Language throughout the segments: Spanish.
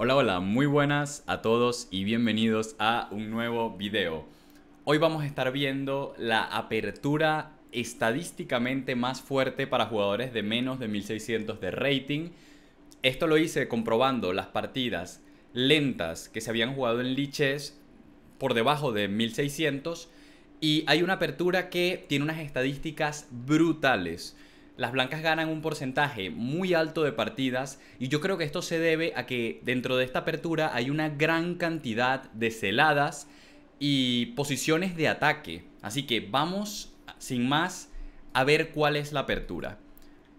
Hola, hola, muy buenas a todos y bienvenidos a un nuevo video. Hoy vamos a estar viendo la apertura estadísticamente más fuerte para jugadores de menos de 1600 de rating. Esto lo hice comprobando las partidas lentas que se habían jugado en lichess por debajo de 1600 y hay una apertura que tiene unas estadísticas brutales. Las blancas ganan un porcentaje muy alto de partidas y yo creo que esto se debe a que dentro de esta apertura hay una gran cantidad de celadas y posiciones de ataque. Así que vamos, sin más, a ver cuál es la apertura.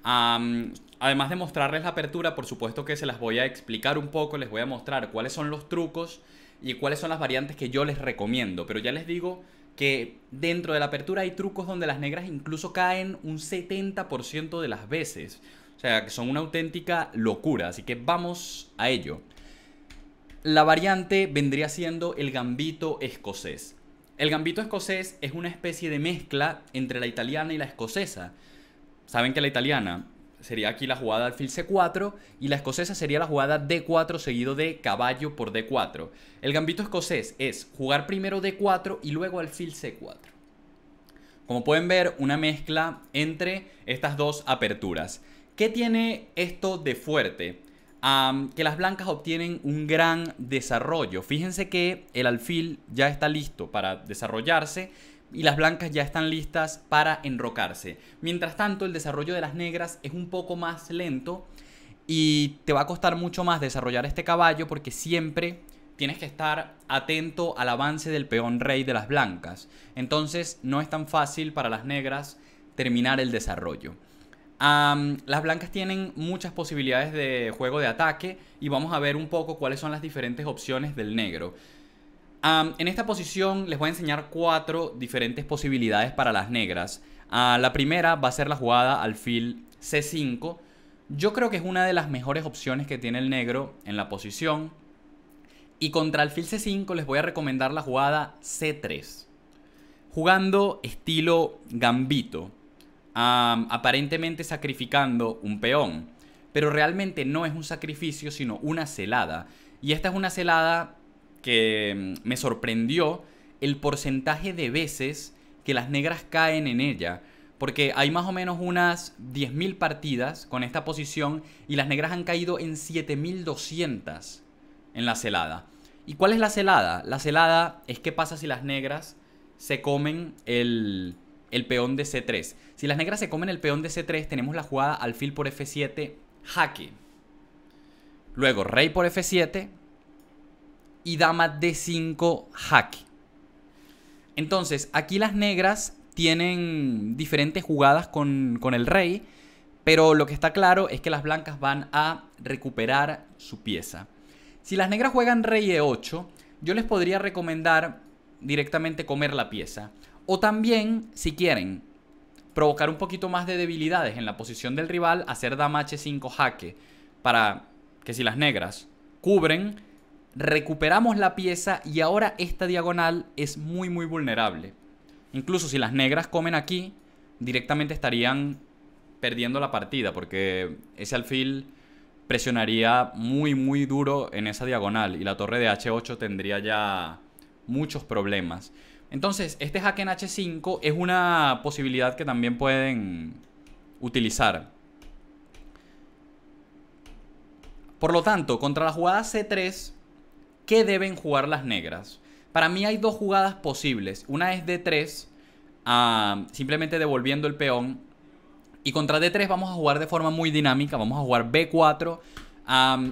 Además de mostrarles la apertura, por supuesto que se las voy a explicar un poco, les voy a mostrar cuáles son los trucos y cuáles son las variantes que yo les recomiendo. Pero ya les digo que dentro de la apertura hay trucos donde las negras incluso caen un 70% de las veces. O sea, que son una auténtica locura. Así que vamos a ello. La variante vendría siendo el gambito escocés. El gambito escocés es una especie de mezcla entre la italiana y la escocesa. Saben que la italiana sería aquí la jugada alfil C4 y la escocesa sería la jugada D4 seguido de caballo por D4. El gambito escocés es jugar primero D4 y luego alfil C4. Como pueden ver, una mezcla entre estas dos aperturas. ¿Qué tiene esto de fuerte? Que las blancas obtienen un gran desarrollo. Fíjense que el alfil ya está listo para desarrollarse y las blancas ya están listas para enrocarse. Mientras tanto, el desarrollo de las negras es un poco más lento y te va a costar mucho más desarrollar este caballo porque siempre tienes que estar atento al avance del peón rey de las blancas. Entonces no es tan fácil para las negras terminar el desarrollo. Las blancas tienen muchas posibilidades de juego de ataque y vamos a ver un poco cuáles son las diferentes opciones del negro. En esta posición les voy a enseñar 4 diferentes posibilidades para las negras. La primera va a ser la jugada alfil C5. Yo creo que es una de las mejores opciones que tiene el negro en la posición. Y contra alfil C5 les voy a recomendar la jugada C3. Jugando estilo gambito. Aparentemente sacrificando un peón. Pero realmente no es un sacrificio, sino una celada. Y esta es una celada que me sorprendió el porcentaje de veces que las negras caen en ella. Porque hay más o menos unas 10.000 partidas con esta posición y las negras han caído en 7.200 en la celada. ¿Y cuál es la celada? La celada es qué pasa si las negras se comen el peón de C3. Si las negras se comen el peón de C3, tenemos la jugada alfil por F7, jaque. Luego rey por F7 y dama D5, jaque. Entonces, aquí las negras tienen diferentes jugadas con el rey, pero lo que está claro es que las blancas van a recuperar su pieza. Si las negras juegan rey E8, yo les podría recomendar directamente comer la pieza. O también, si quieren provocar un poquito más de debilidades en la posición del rival, hacer dama H5 jaque. Para que si las negras cubren, recuperamos la pieza y ahora esta diagonal es muy vulnerable. Incluso si las negras comen aquí, directamente estarían perdiendo la partida porque ese alfil presionaría muy duro en esa diagonal y la torre de H8 tendría ya muchos problemas. Entonces, este jaque en H5 es una posibilidad que también pueden utilizar. Por lo tanto, contra la jugada C3, ¿qué deben jugar las negras? Para mí hay dos jugadas posibles. Una es D3, simplemente devolviendo el peón. Y contra D3 vamos a jugar de forma muy dinámica. Vamos a jugar B4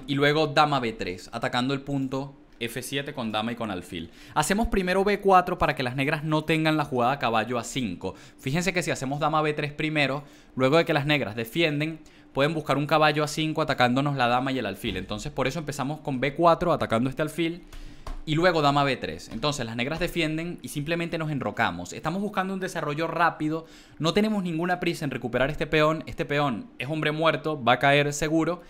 y luego dama B3, atacando el punto F7 con dama y con alfil. Hacemos primero B4 para que las negras no tengan la jugada caballo A5. Fíjense que si hacemos dama B3 primero, luego de que las negras defienden, pueden buscar un caballo A5 atacándonos la dama y el alfil. Entonces por eso empezamos con B4 atacando este alfil y luego dama B3. Entonces las negras defienden y simplemente nos enrocamos. Estamos buscando un desarrollo rápido. No tenemos ninguna prisa en recuperar este peón. Este peón es hombre muerto, va a caer seguro.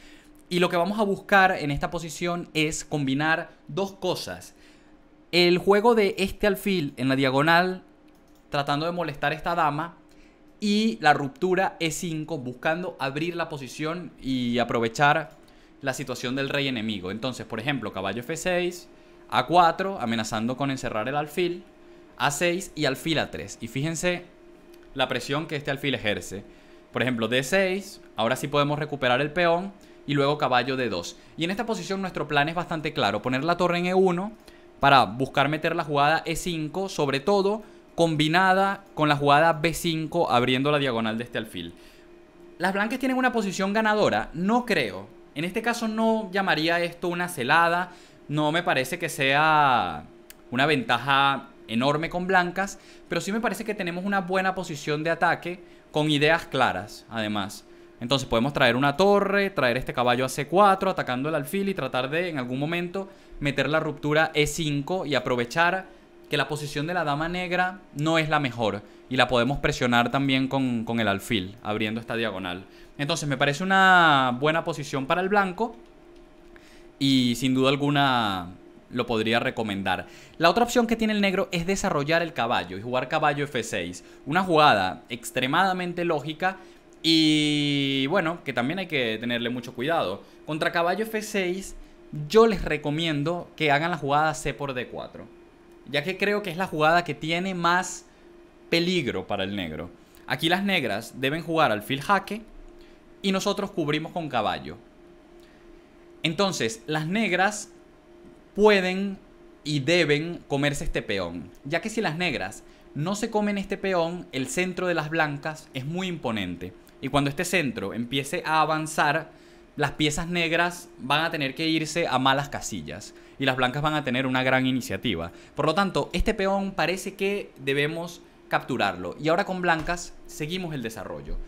Y lo que vamos a buscar en esta posición es combinar dos cosas. El juego de este alfil en la diagonal, tratando de molestar a esta dama, y la ruptura E5, buscando abrir la posición y aprovechar la situación del rey enemigo. Entonces, por ejemplo, caballo F6, A4, amenazando con encerrar el alfil, A6 y alfil A3. Y fíjense la presión que este alfil ejerce. Por ejemplo, D6, ahora sí podemos recuperar el peón, y luego caballo D2. Y en esta posición nuestro plan es bastante claro, poner la torre en E1 para buscar meter la jugada E5, sobre todo combinada con la jugada B5, abriendo la diagonal de este alfil. ¿Las blancas tienen una posición ganadora? No creo. En este caso no llamaría esto una celada. No me parece que sea una ventaja enorme con blancas, pero sí me parece que tenemos una buena posición de ataque con ideas claras, además. Entonces podemos traer una torre, traer este caballo a C4, atacando el alfil y tratar de, en algún momento, meter la ruptura E5 y aprovechar que la posición de la dama negra no es la mejor y la podemos presionar también con el alfil, abriendo esta diagonal. Entonces me parece una buena posición para el blanco y sin duda alguna lo podría recomendar. La otra opción que tiene el negro es desarrollar el caballo y jugar caballo F6. Una jugada extremadamente lógica y bueno, que también hay que tenerle mucho cuidado. Contra caballo F6 yo les recomiendo que hagan la jugada C por D4, ya que creo que es la jugada que tiene más peligro para el negro. Aquí las negras deben jugar alfil jaque y nosotros cubrimos con caballo. Entonces las negras pueden y deben comerse este peón, ya que si las negras no se comen este peón, el centro de las blancas es muy imponente. Y cuando este centro empiece a avanzar, las piezas negras van a tener que irse a malas casillas y las blancas van a tener una gran iniciativa. Por lo tanto, este peón parece que debemos capturarlo. Y ahora con blancas seguimos el desarrollo.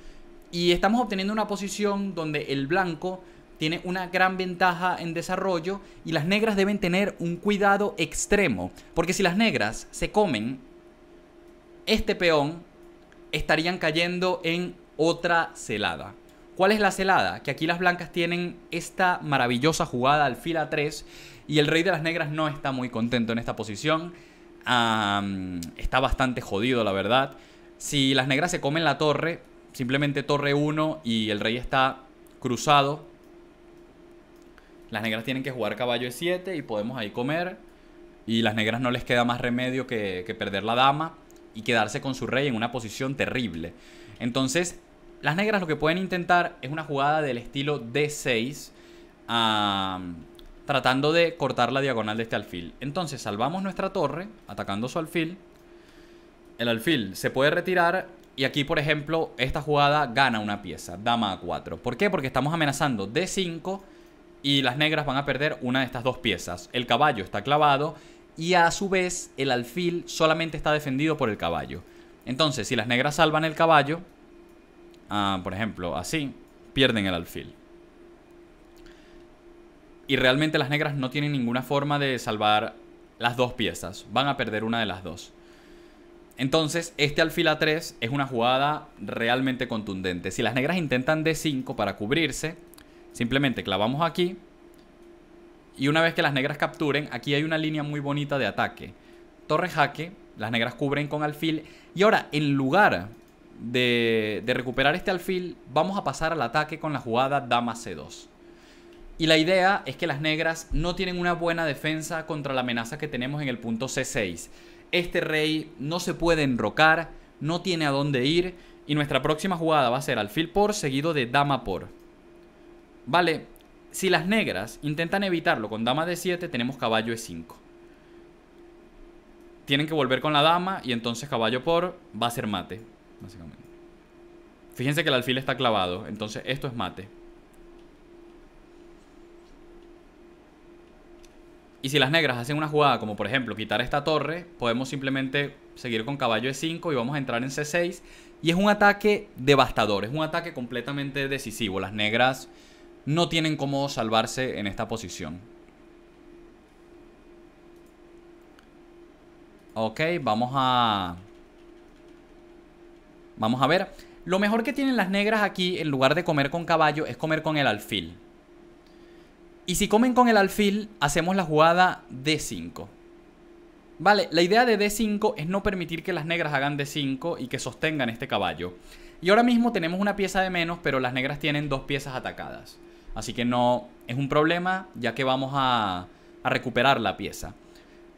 Y estamos obteniendo una posición donde el blanco tiene una gran ventaja en desarrollo y las negras deben tener un cuidado extremo. Porque si las negras se comen este peón, estarían cayendo en otra celada. ¿Cuál es la celada? Que aquí las blancas tienen esta maravillosa jugada alfil A3 y el rey de las negras no está muy contento en esta posición. Está bastante jodido, la verdad. Si las negras se comen la torre, simplemente torre 1 y el rey está cruzado, las negras tienen que jugar caballo E7 y podemos ahí comer. Y las negras no les queda más remedio que perder la dama y quedarse con su rey en una posición terrible. Entonces, las negras lo que pueden intentar es una jugada del estilo D6, tratando de cortar la diagonal de este alfil. Entonces salvamos nuestra torre, atacando su alfil. El alfil se puede retirar y aquí, por ejemplo, esta jugada gana una pieza, dama A4. ¿Por qué? Porque estamos amenazando D5 y las negras van a perder una de estas dos piezas. El caballo está clavado y a su vez el alfil solamente está defendido por el caballo. Entonces, si las negras salvan el caballo, por ejemplo, así, pierden el alfil. Y realmente las negras no tienen ninguna forma de salvar las dos piezas. Van a perder una de las dos. Entonces, este alfil A3 es una jugada realmente contundente. Si las negras intentan D5 para cubrirse, simplemente clavamos aquí. Y una vez que las negras capturen, aquí hay una línea muy bonita de ataque. Torre jaque, las negras cubren con alfil. Y ahora, en lugar de recuperar este alfil, vamos a pasar al ataque con la jugada dama C2. Y la idea es que las negras no tienen una buena defensa contra la amenaza que tenemos en el punto C6. Este rey no se puede enrocar, no tiene a dónde ir. Y nuestra próxima jugada va a ser alfil por seguido de dama por. Vale, si las negras intentan evitarlo con dama D7, tenemos caballo E5. Tienen que volver con la dama y entonces caballo por va a ser mate, básicamente. Fíjense que el alfil está clavado, entonces esto es mate. Y si las negras hacen una jugada como por ejemplo quitar esta torre, podemos simplemente seguir con caballo E5 y vamos a entrar en C6. Y es un ataque devastador, es un ataque completamente decisivo. Las negras no tienen cómo salvarse en esta posición. Ok, vamos a ver. Lo mejor que tienen las negras aquí, en lugar de comer con caballo, es comer con el alfil. Y si comen con el alfil, hacemos la jugada D5. Vale, la idea de D5 es no permitir que las negras hagan D5 y que sostengan este caballo. Y ahora mismo tenemos una pieza de menos, pero las negras tienen dos piezas atacadas. Así que no es un problema, ya que vamos a recuperar la pieza.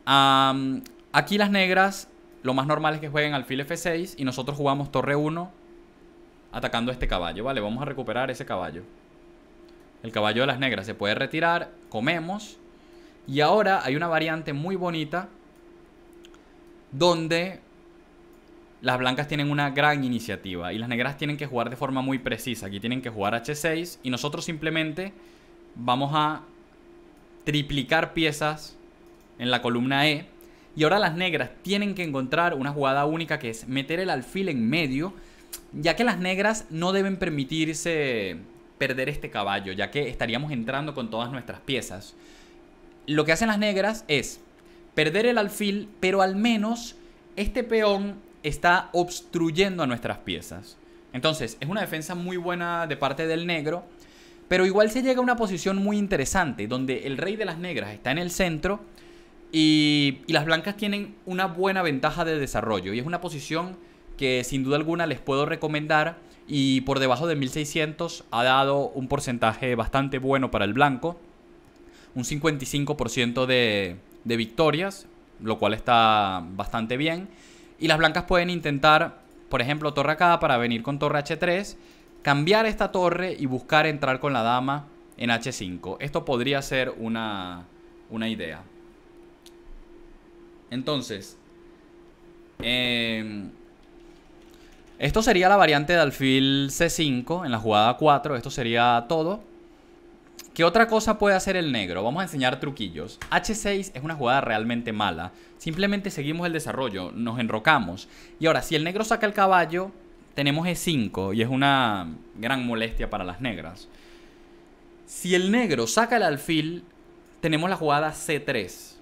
Aquí las negras, lo más normal es que jueguen alfil F6 y nosotros jugamos torre 1 atacando este caballo, ¿vale? Vamos a recuperar ese caballo. El caballo de las negras se puede retirar, comemos. Y ahora hay una variante muy bonita donde las blancas tienen una gran iniciativa y las negras tienen que jugar de forma muy precisa. Aquí tienen que jugar H6 y nosotros simplemente vamos a triplicar piezas en la columna E. Y ahora las negras tienen que encontrar una jugada única, que es meter el alfil en medio, ya que las negras no deben permitirse perder este caballo, ya que estaríamos entrando con todas nuestras piezas. Lo que hacen las negras es perder el alfil, pero al menos este peón está obstruyendo a nuestras piezas. Entonces es una defensa muy buena de parte del negro, pero igual se llega a una posición muy interesante donde el rey de las negras está en el centro y las blancas tienen una buena ventaja de desarrollo, y es una posición que sin duda alguna les puedo recomendar, y por debajo de 1600 ha dado un porcentaje bastante bueno para el blanco, un 55% de victorias, lo cual está bastante bien. Y las blancas pueden intentar, por ejemplo, torre acá para venir con torre H3, cambiar esta torre y buscar entrar con la dama en H5. Esto podría ser una idea. Entonces, esto sería la variante de alfil C5 en la jugada 4. Esto sería todo. ¿Qué otra cosa puede hacer el negro? Vamos a enseñar truquillos. H6 es una jugada realmente mala. Simplemente seguimos el desarrollo, nos enrocamos. Y ahora, si el negro saca el caballo, tenemos E5 y es una gran molestia para las negras. Si el negro saca el alfil, tenemos la jugada C3.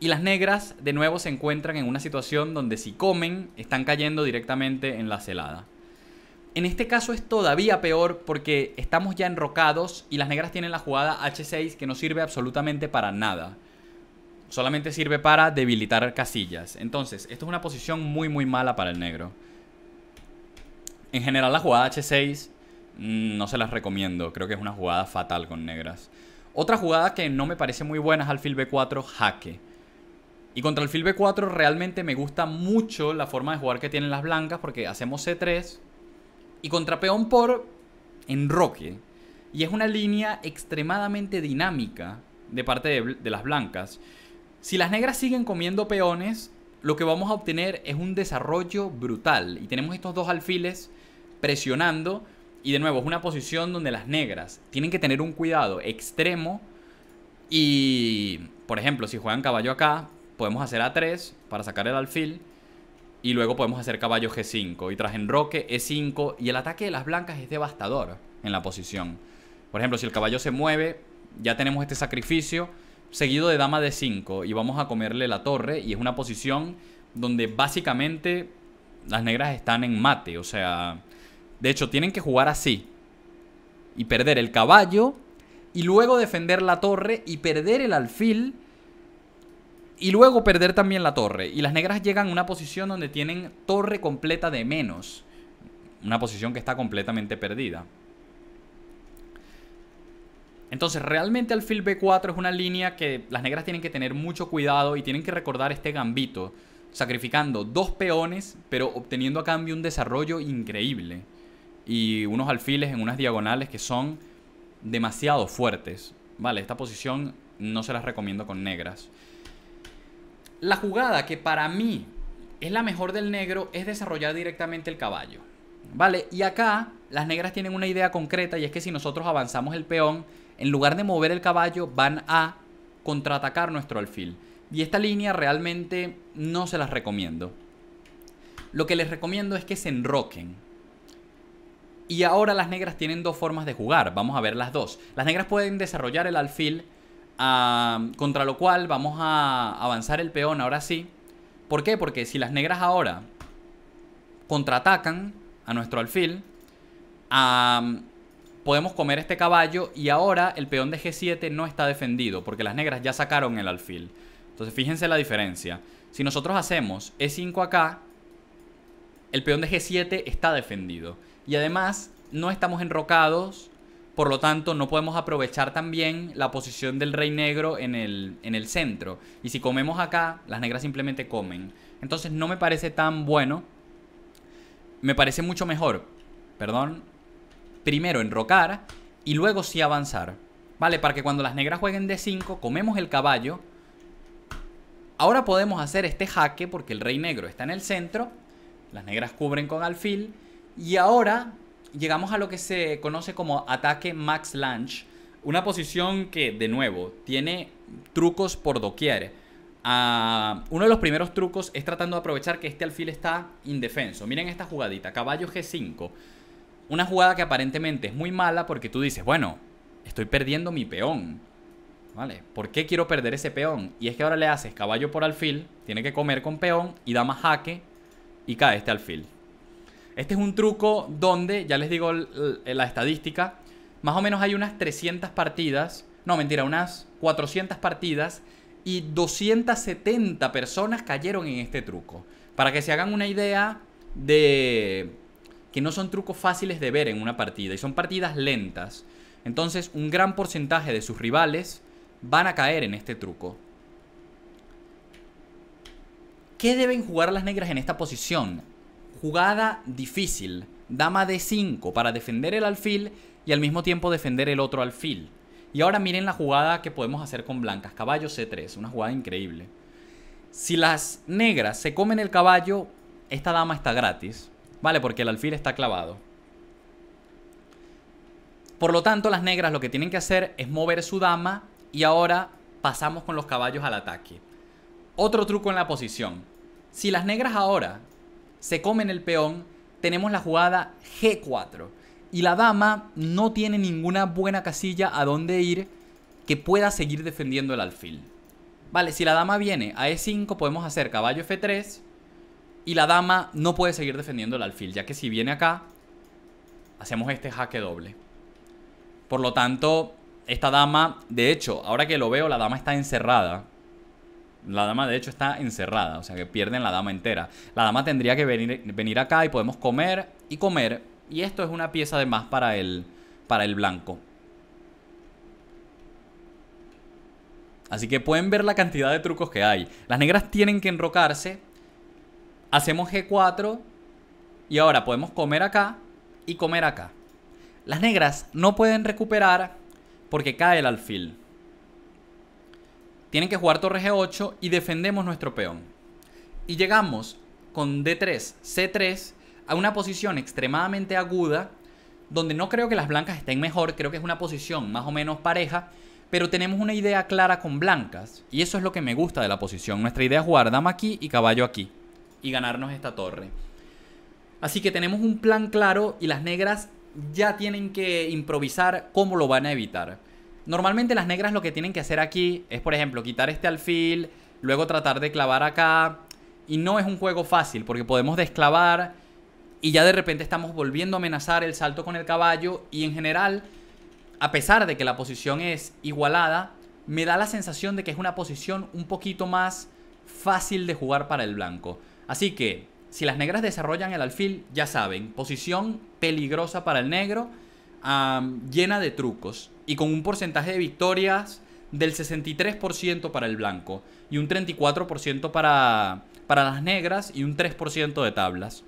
Y las negras de nuevo se encuentran en una situación donde si comen, están cayendo directamente en la celada. En este caso es todavía peor porque estamos ya enrocados y las negras tienen la jugada H6, que no sirve absolutamente para nada. Solamente sirve para debilitar casillas. Entonces, esto es una posición muy mala para el negro. En general la jugada H6 no se las recomiendo. Creo que es una jugada fatal con negras. Otra jugada que no me parece muy buena es alfil B4 jaque. Y contra alfil B4 realmente me gusta mucho la forma de jugar que tienen las blancas, porque hacemos C3 y contra peón por enroque. Y es una línea extremadamente dinámica de parte de las blancas. Si las negras siguen comiendo peones, lo que vamos a obtener es un desarrollo brutal. Y tenemos estos dos alfiles presionando. Y de nuevo, es una posición donde las negras tienen que tener un cuidado extremo. Y, por ejemplo, si juegan caballo acá, podemos hacer A3 para sacar el alfil. Y luego podemos hacer caballo G5. Y tras enroque, E5. Y el ataque de las blancas es devastador en la posición. Por ejemplo, si el caballo se mueve, ya tenemos este sacrificio seguido de dama D5. Y vamos a comerle la torre. Y es una posición donde básicamente las negras están en mate. O sea, de hecho tienen que jugar así y perder el caballo. Y luego defender la torre y perder el alfil. Y luego perder también la torre. Y las negras llegan a una posición donde tienen torre completa de menos. Una posición que está completamente perdida. Entonces realmente alfil B4 es una línea que las negras tienen que tener mucho cuidado. Y tienen que recordar este gambito, sacrificando dos peones, pero obteniendo a cambio un desarrollo increíble. Y unos alfiles en unas diagonales que son demasiado fuertes. Vale, esta posición no se las recomiendo con negras. La jugada que para mí es la mejor del negro es desarrollar directamente el caballo, ¿vale? Y acá las negras tienen una idea concreta, y es que si nosotros avanzamos el peón, en lugar de mover el caballo, van a contraatacar nuestro alfil. Y esta línea realmente no se las recomiendo. Lo que les recomiendo es que se enroquen. Y ahora las negras tienen dos formas de jugar. Vamos a ver las dos. Las negras pueden desarrollar el alfil, contra lo cual vamos a avanzar el peón ahora sí. ¿Por qué? Porque si las negras ahora contraatacan a nuestro alfil, podemos comer este caballo. Y ahora el peón de G7 no está defendido, porque las negras ya sacaron el alfil. Entonces fíjense la diferencia. Si nosotros hacemos E5 acá, el peón de G7 está defendido. Y además no estamos enrocados Por lo tanto, no podemos aprovechar también la posición del rey negro en el centro. Y si comemos acá, las negras simplemente comen. Entonces no me parece tan bueno. Me parece mucho mejor, perdón, primero enrocar y luego sí avanzar. Vale, para que cuando las negras jueguen D5, comemos el caballo. Ahora podemos hacer este jaque porque el rey negro está en el centro. Las negras cubren con alfil. Y ahora llegamos a lo que se conoce como ataque max lunge. Una posición que, de nuevo, tiene trucos por doquier. Uno de los primeros trucos es tratando de aprovechar que este alfil está indefenso. Miren esta jugadita, caballo G5. Una jugada que aparentemente es muy mala porque tú dices, bueno, estoy perdiendo mi peón. ¿Vale? ¿Por qué quiero perder ese peón? Y es que ahora le haces caballo por alfil, tiene que comer con peón y dama jaque y cae este alfil. Este es un truco donde, ya les digo la estadística, más o menos hay unas 300 partidas, no mentira, unas 400 partidas y 270 personas cayeron en este truco. Para que se hagan una idea de que no son trucos fáciles de ver en una partida y son partidas lentas. Entonces un gran porcentaje de sus rivales van a caer en este truco. ¿Qué deben jugar las negras en esta posición? Jugada difícil, dama D5 para defender el alfil y al mismo tiempo defender el otro alfil. Y ahora miren la jugada que podemos hacer con blancas, caballo C3, una jugada increíble. Si las negras se comen el caballo, esta dama está gratis, ¿vale? Porque el alfil está clavado. Por lo tanto, las negras lo que tienen que hacer es mover su dama y ahora pasamos con los caballos al ataque. Otro truco en la posición. Si las negras ahora se comen el peón, tenemos la jugada G4. Y la dama no tiene ninguna buena casilla a donde ir que pueda seguir defendiendo el alfil. Vale, si la dama viene a E5, podemos hacer caballo F3. Y la dama no puede seguir defendiendo el alfil, ya que si viene acá, hacemos este jaque doble. Por lo tanto, esta dama, de hecho, ahora que lo veo, la dama está encerrada. La dama de hecho está encerrada, o sea que pierden la dama entera. La dama tendría que venir acá y podemos comer y comer. Y esto es una pieza de más para el blanco. Así que pueden ver la cantidad de trucos que hay. Las negras tienen que enrocarse. Hacemos G4. Y ahora podemos comer acá y comer acá. Las negras no pueden recuperar porque cae el alfil. Tienen que jugar torre G8 y defendemos nuestro peón. Y llegamos con D3, C3 a una posición extremadamente aguda donde no creo que las blancas estén mejor, creo que es una posición más o menos pareja, pero tenemos una idea clara con blancas y eso es lo que me gusta de la posición. Nuestra idea es jugar dama aquí y caballo aquí y ganarnos esta torre. Así que tenemos un plan claro y las negras ya tienen que improvisar cómo lo van a evitar. Normalmente las negras lo que tienen que hacer aquí es, por ejemplo, quitar este alfil, luego tratar de clavar acá. Y no es un juego fácil porque podemos desclavar y ya de repente estamos volviendo a amenazar el salto con el caballo. Y en general, a pesar de que la posición es igualada, me da la sensación de que es una posición un poquito más fácil de jugar para el blanco. Así que, si las negras desarrollan el alfil, ya saben, posición peligrosa para el negro, llena de trucos y con un porcentaje de victorias del 63% para el blanco y un 34% para las negras y un 3% de tablas.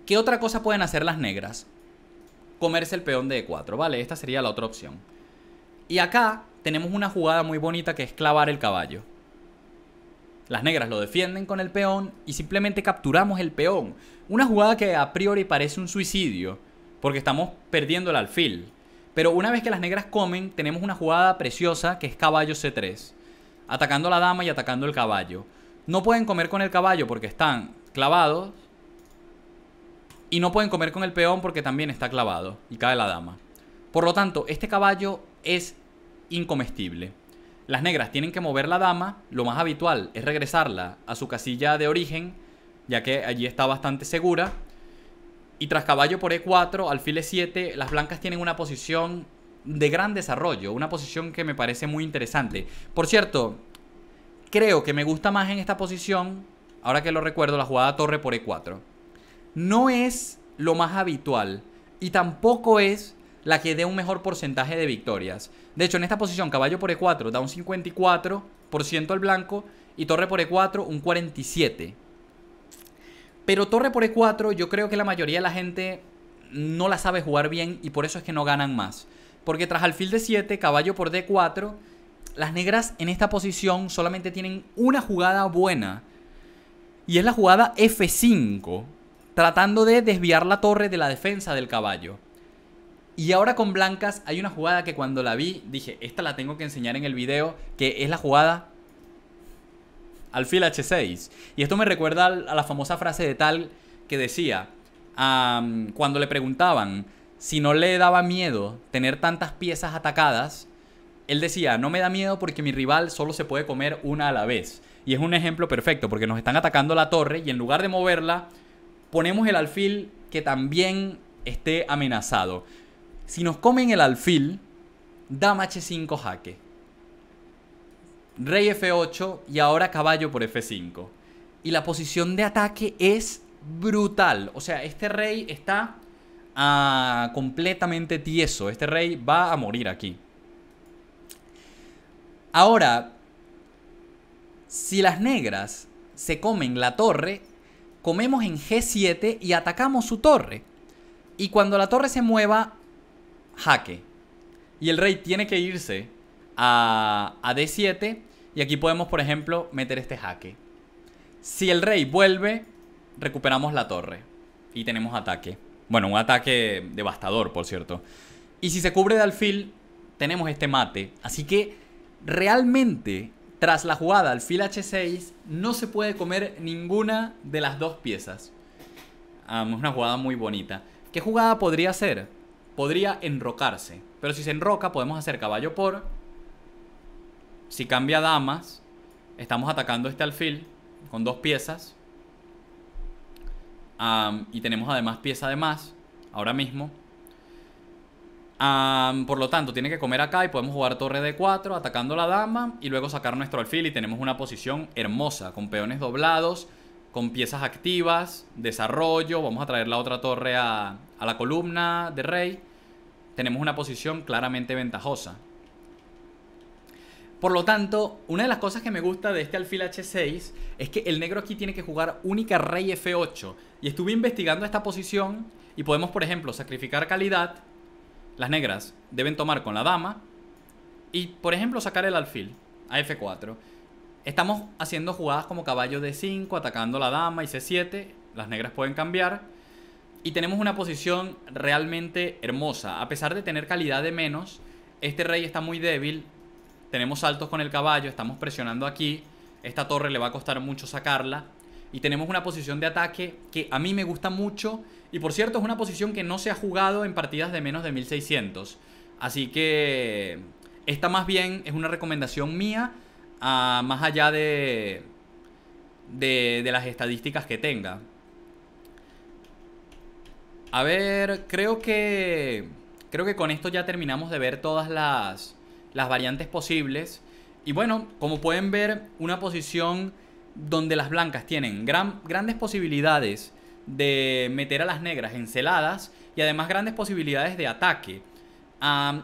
¿Qué otra cosa pueden hacer las negras? Comerse el peón de E4, ¿vale? Esta sería la otra opción. Y acá tenemos una jugada muy bonita que es clavar el caballo. Las negras lo defienden con el peón y simplemente capturamos el peón. Una jugada que a priori parece un suicidio porque estamos perdiendo el alfil. Pero una vez que las negras comen, tenemos una jugada preciosa que es caballo C3. Atacando a la dama y atacando el caballo. No pueden comer con el caballo porque están clavados. Y no pueden comer con el peón porque también está clavado y cae la dama. Por lo tanto, este caballo es incomestible. Las negras tienen que mover la dama. Lo más habitual es regresarla a su casilla de origen, ya que allí está bastante segura. Y tras caballo por E4, alfil E7, las blancas tienen una posición de gran desarrollo. Una posición que me parece muy interesante. Por cierto, creo que me gusta más en esta posición, ahora que lo recuerdo, la jugada torre por E4. No es lo más habitual y tampoco es la que dé un mejor porcentaje de victorias. De hecho, en esta posición, caballo por E4 da un 54% al blanco y torre por E4 un 47%. Pero torre por E4 yo creo que la mayoría de la gente no la sabe jugar bien y por eso es que no ganan más. Porque tras alfil D7, caballo por D4, las negras en esta posición solamente tienen una jugada buena. Y es la jugada F5, tratando de desviar la torre de la defensa del caballo. Y ahora con blancas hay una jugada que cuando la vi dije, esta la tengo que enseñar en el video, que es la jugada alfil H6. Y esto me recuerda a la famosa frase de Tal que decía, cuando le preguntaban si no le daba miedo tener tantas piezas atacadas, él decía, no me da miedo porque mi rival solo se puede comer una a la vez. Y es un ejemplo perfecto porque nos están atacando la torre y en lugar de moverla, ponemos el alfil que también esté amenazado. Si nos comen el alfil, dama H5 jaque. Rey F8 y ahora caballo por F5. Y la posición de ataque es brutal. O sea, este rey está completamente tieso. Este rey va a morir aquí. Ahora, si las negras se comen la torre, comemos en G7 y atacamos su torre. Y cuando la torre se mueva, jaque. Y el rey tiene que irse a D7. Y aquí podemos, por ejemplo, meter este jaque. Si el rey vuelve, recuperamos la torre. Y tenemos ataque. Bueno, un ataque devastador, por cierto. Y si se cubre de alfil, tenemos este mate. Así que, realmente, tras la jugada alfil H6, no se puede comer ninguna de las dos piezas. Es una jugada muy bonita. ¿Qué jugada podría ser? Podría enrocarse. Pero si se enroca, podemos hacer caballo por. Si cambia damas, estamos atacando este alfil con dos piezas. Y tenemos además pieza de más ahora mismo. Por lo tanto, tiene que comer acá y podemos jugar torre D4 atacando la dama y luego sacar nuestro alfil y tenemos una posición hermosa con peones doblados, con piezas activas, desarrollo. Vamos a traer la otra torre a la columna de rey. Tenemos una posición claramente ventajosa. Por lo tanto, una de las cosas que me gusta de este alfil H6 es que el negro aquí tiene que jugar única rey F8. Y estuve investigando esta posición y podemos, por ejemplo, sacrificar calidad. Las negras deben tomar con la dama y, por ejemplo, sacar el alfil a F4. Estamos haciendo jugadas como caballo D5, atacando la dama y C7. Las negras pueden cambiar. Y tenemos una posición realmente hermosa. A pesar de tener calidad de menos, este rey está muy débil. Tenemos saltos con el caballo, estamos presionando aquí. Esta torre le va a costar mucho sacarla. Y tenemos una posición de ataque que a mí me gusta mucho. Y por cierto, es una posición que no se ha jugado en partidas de menos de 1600. Así que esta más bien es una recomendación mía, más allá de las estadísticas que tenga. A ver, creo que con esto ya terminamos de ver todas las variantes posibles. Y bueno, como pueden ver, una posición donde las blancas tienen grandes posibilidades de meter a las negras enceladas y además grandes posibilidades de ataque.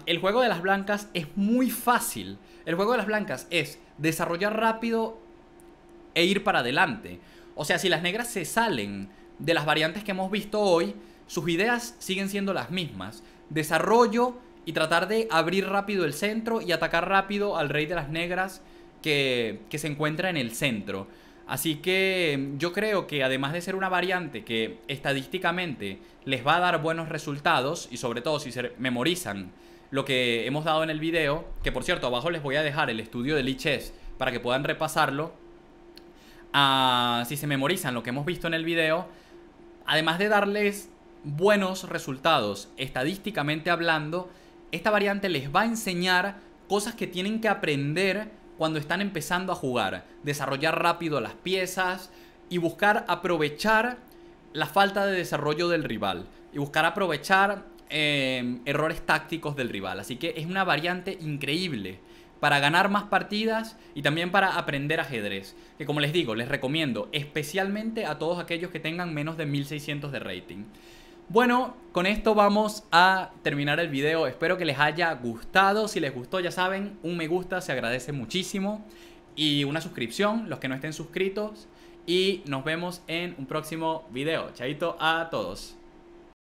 El juego de las blancas es muy fácil. El juego de las blancas es desarrollar rápido e ir para adelante. O sea, si las negras se salen de las variantes que hemos visto hoy, sus ideas siguen siendo las mismas. Desarrollo y tratar de abrir rápido el centro y atacar rápido al rey de las negras que se encuentra en el centro. Así que yo creo que además de ser una variante que estadísticamente les va a dar buenos resultados, y sobre todo si se memorizan lo que hemos dado en el video, que por cierto abajo les voy a dejar el estudio de Lichess para que puedan repasarlo, si se memorizan lo que hemos visto en el video, además de darles buenos resultados estadísticamente hablando, esta variante les va a enseñar cosas que tienen que aprender cuando están empezando a jugar. Desarrollar rápido las piezas y buscar aprovechar la falta de desarrollo del rival. Y buscar aprovechar errores tácticos del rival. Así que es una variante increíble para ganar más partidas y también para aprender ajedrez. Que como les digo, les recomiendo especialmente a todos aquellos que tengan menos de 1600 de rating. Bueno, con esto vamos a terminar el video. Espero que les haya gustado. Si les gustó, ya saben, un me gusta se agradece muchísimo. Y una suscripción, los que no estén suscritos. Y nos vemos en un próximo video. Chaito a todos.